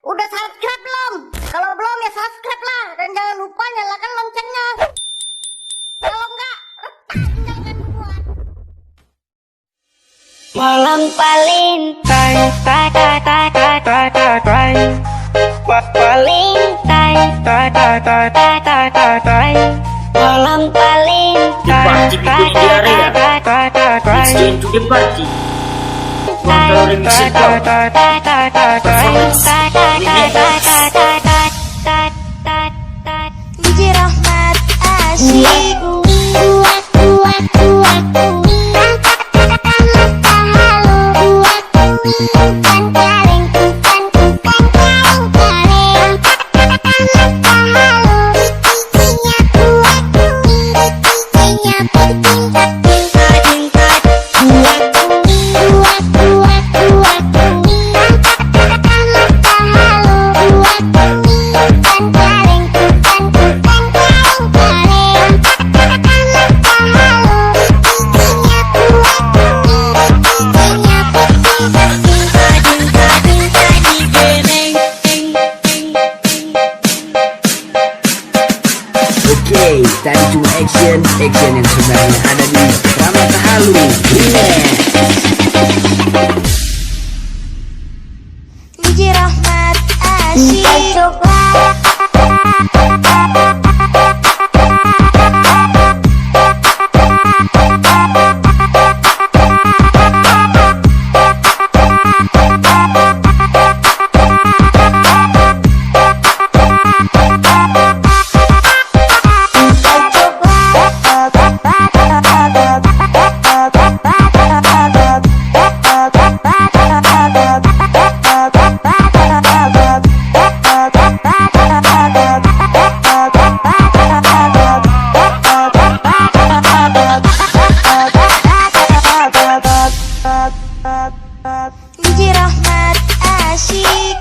Udah subscribe belum? Kalau belum ya subscribe lah. Dan jangan lupa nyalakan loncengnya. Kalau enggak, retak jangan buat. Malam paling malam paling Party bikin diare ya. It's going to the party. Kalau remixin kau. Performance DJ Rahmat asyik. Oke, tadi cuma action yang sebenarnya ada di Rahmat Halu. DJ Rahmat asyik. DJ Rahmat asyik.